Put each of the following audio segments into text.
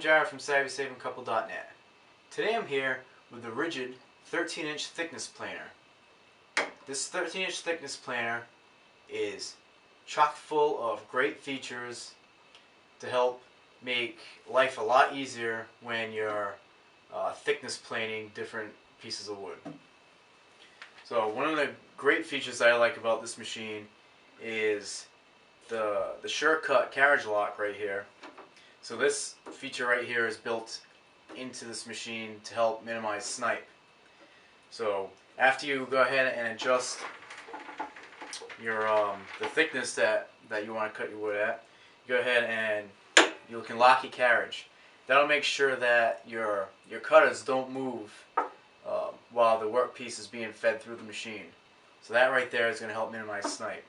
Jared from SavvySavingCouple.net. Today I'm here with the Ridgid 13-inch thickness planer. This 13-inch thickness planer is chock full of great features to help make life a lot easier when you're thickness planing different pieces of wood. So one of the great features that I like about this machine is the shortcut carriage lock right here. So this feature right here is built into this machine to help minimize snipe. So after you go ahead and adjust your the thickness that you want to cut your wood at, go ahead and you can lock your carriage. That'll make sure that your cutters don't move while the workpiece is being fed through the machine. So that right there is going to help minimize snipe.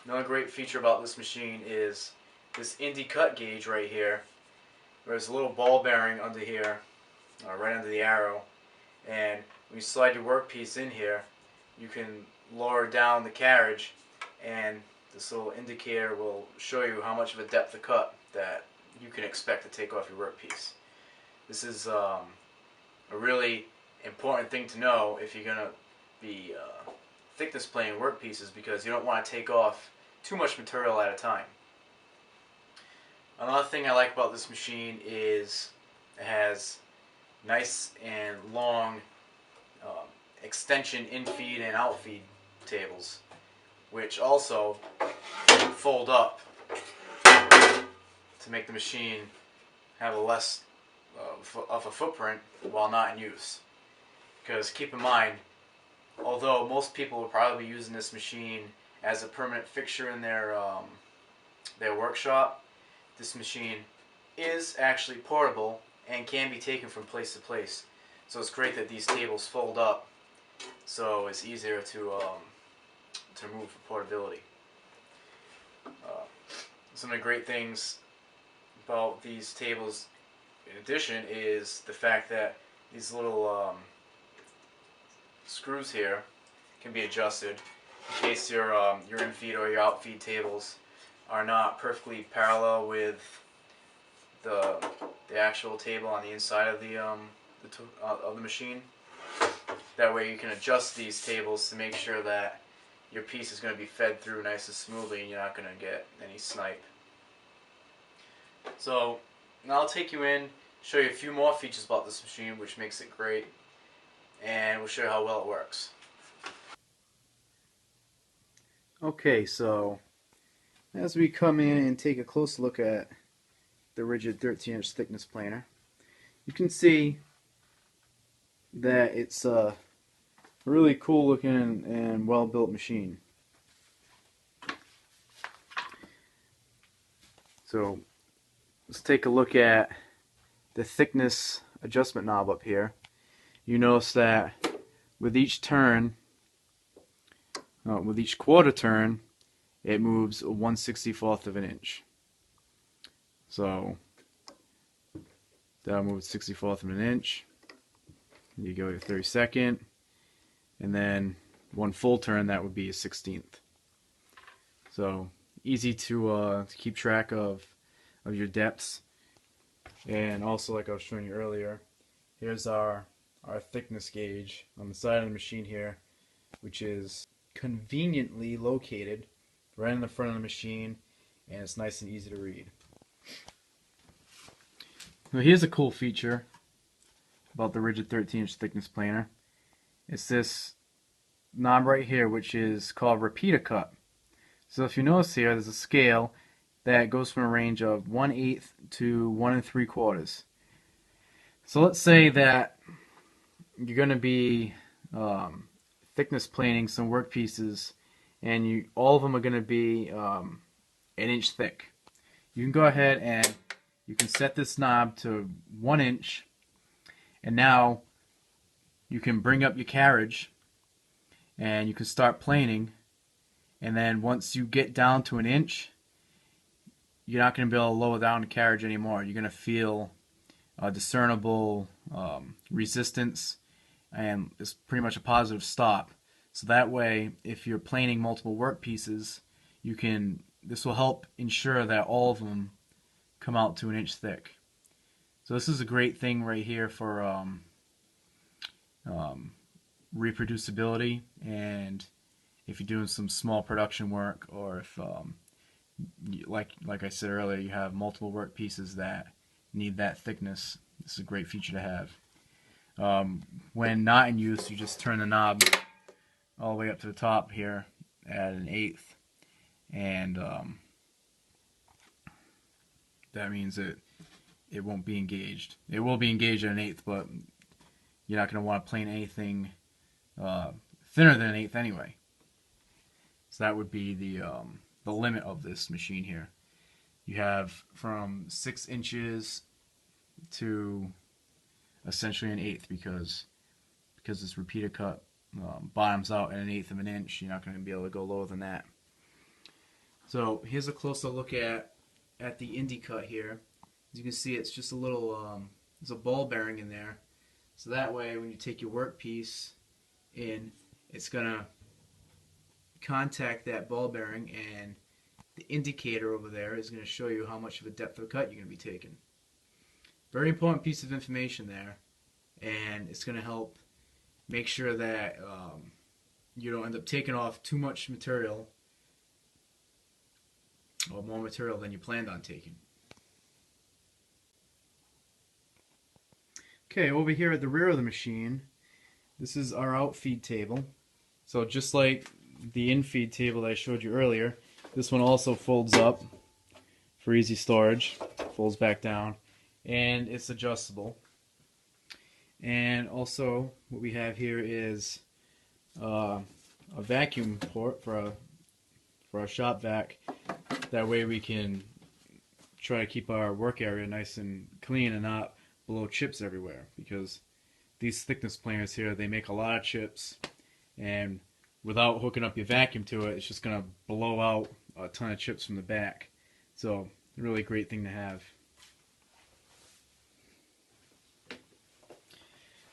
Another great feature about this machine is this Indy Cut Gauge right here. There's a little ball bearing under here, right under the arrow, and when you slide your workpiece in here, you can lower down the carriage, and this little indicator will show you how much of a depth of cut that you can expect to take off your workpiece. This is a really important thing to know if you're going to be thickness planing workpieces, because you don't want to take off too much material at a time. Another thing I like about this machine is it has nice and long extension infeed and outfeed tables, which also fold up to make the machine have a less of a footprint while not in use. Because keep in mind, although most people will probably be using this machine as a permanent fixture in their workshop, this machine is actually portable and can be taken from place to place. So it's great that these tables fold up, so it's easier to move for portability. Some of the great things about these tables, in addition, is the fact that these little screws here can be adjusted in case your infeed or your outfeed tables are not perfectly parallel with the actual table on the inside of the machine. That way you can adjust these tables to make sure that your piece is going to be fed through nice and smoothly and you're not going to get any snipe. So now I'll take you in, show you a few more features about this machine which makes it great, and we'll show you how well it works. Okay, so as we come in and take a close look at the Ridgid 13-inch thickness planer, you can see that it's a really cool looking and well built machine. So let's take a look at the thickness adjustment knob up here. You notice that with each turn, with each quarter turn, it moves a 1/64 of an inch. So that'll move 1/64 of an inch. You go to 32nd, and then one full turn, that would be a 16th. So easy to keep track of your depths. And also, like I was showing you earlier, here's our thickness gauge on the side of the machine here, which is conveniently located right in the front of the machine, and it's nice and easy to read. Now here's a cool feature about the Ridgid 13-inch thickness planer. It's this knob right here, which is called repeater cut. So if you notice here, there's a scale that goes from a range of 1/8 to 1 3/4. So let's say that you're going to be thickness planing some workpieces, and all of them are going to be an inch thick. You can go ahead and you can set this knob to 1 inch, and now you can bring up your carriage and you can start planing, and then once you get down to 1 inch, you're not going to be able to lower down the carriage anymore. You're going to feel a discernible resistance, and it's pretty much a positive stop. So that way, if you're planing multiple work pieces, this will help ensure that all of them come out to 1 inch thick. So this is a great thing right here for reproducibility, and if you're doing some small production work, or if like I said earlier, you have multiple work pieces that need that thickness, this is a great feature to have. When not in use, you just turn the knob all the way up to the top here at 1/8, and that means it won't be engaged. It will be engaged at 1/8, but you're not going to want to plane anything thinner than 1/8 anyway. So that would be the limit of this machine here. You have from 6 inches to essentially 1/8, because this repeater cut bottoms out at 1/8 of an inch. You're not going to be able to go lower than that. So here's a closer look at the Indy Cut here. As you can see, it's just a little there's a ball bearing in there. So that way, when you take your workpiece in, it's gonna contact that ball bearing, and the indicator over there is going to show you how much of a depth of cut you're going to be taking. Very important piece of information there, and it's going to help make sure that you don't end up taking off too much material, or more material than you planned on taking. Okay, over here at the rear of the machine, this is our outfeed table. So just like the infeed table that I showed you earlier, this one also folds up for easy storage, folds back down, and it's adjustable. And also what we have here is a vacuum port for our shop vac. That way we can try to keep our work area nice and clean and not blow chips everywhere, because these thickness planers here, they make a lot of chips, and without hooking up your vacuum to it, it's just going to blow out a ton of chips from the back. So, a really great thing to have.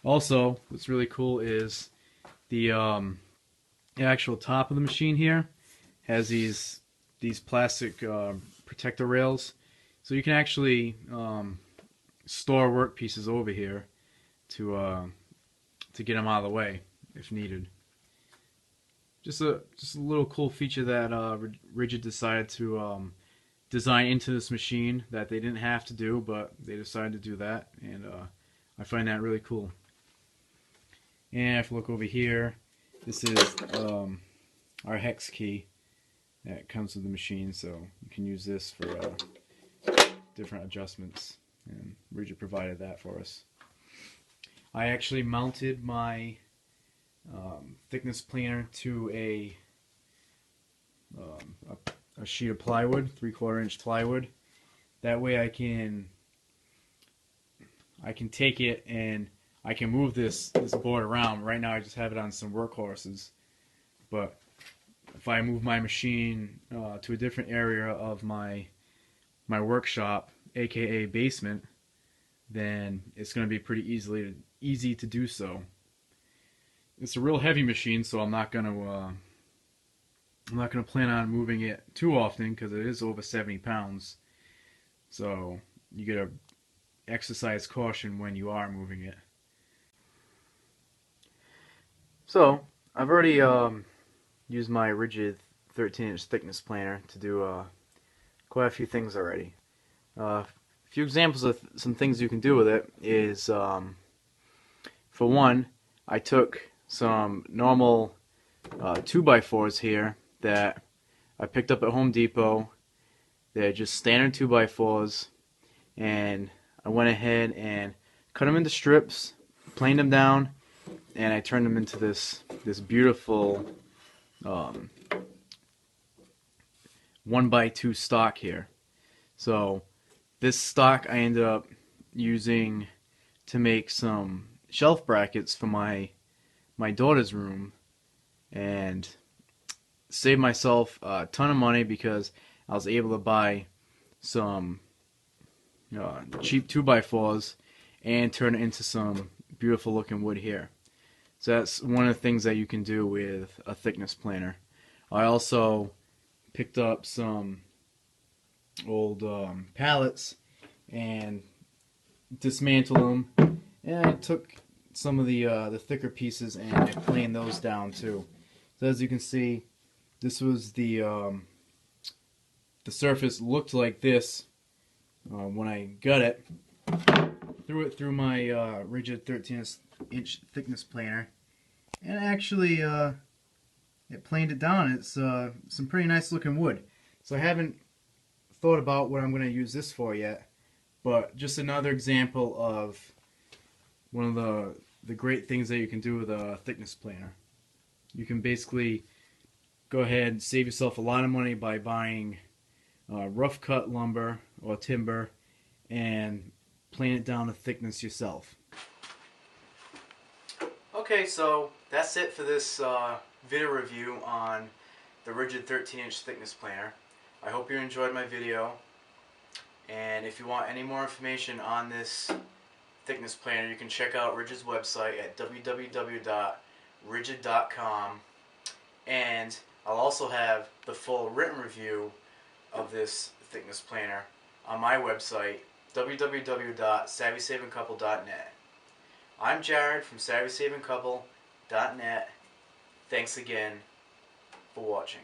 Also, what's really cool is the actual top of the machine here has these plastic protector rails, so you can actually store work pieces over here to get them out of the way if needed. Just a little cool feature that Ridgid decided to design into this machine that they didn't have to do, but they decided to do that, and I find that really cool. And if you look over here, this is our Hex Key that comes with the machine, so you can use this for different adjustments, and Ridgid provided that for us. I actually mounted my thickness planer to a sheet of plywood, 3/4 inch plywood. That way I can take it and I can move this board around. Right now I just have it on some workhorses, but if I move my machine to a different area of my workshop, aka basement, then it's going to be pretty easy to do so. It's a real heavy machine, so I'm not going to plan on moving it too often, because it is over 70 pounds. So you got to exercise caution when you are moving it. So I've already used my Ridgid 13-inch thickness planer to do quite a few things already. A few examples of some things you can do with it is, for one, I took some normal 2x4s here that I picked up at Home Depot. They're just standard 2x4s, and I went ahead and cut them into strips, planed them down, and I turned them into this beautiful 1x2 stock here. So this stock I ended up using to make some shelf brackets for my daughter's room, and saved myself a ton of money because I was able to buy some cheap 2x4s and turn it into some beautiful looking wood here. So that's one of the things that you can do with a thickness planer. I also picked up some old pallets and dismantle them. And I took some of the thicker pieces and I planed those down too. So as you can see, this was the surface looked like this when I got it. Threw it through my Ridgid 13-inch thickness planer, and actually it planed it down. It's some pretty nice looking wood. So I haven't thought about what I'm going to use this for yet, but just another example of one of the great things that you can do with a thickness planer. You can basically go ahead and save yourself a lot of money by buying rough cut lumber or timber and plane it down to thickness yourself. Okay, so that's it for this video review on the Ridgid 13-inch thickness planer. I hope you enjoyed my video, and if you want any more information on this thickness planer, you can check out Ridgid's website at www.ridgid.com, and I'll also have the full written review of this thickness planer on my website, www.savvysavingcouple.net. I'm Jared from savvysavingcouple.net. Thanks again for watching.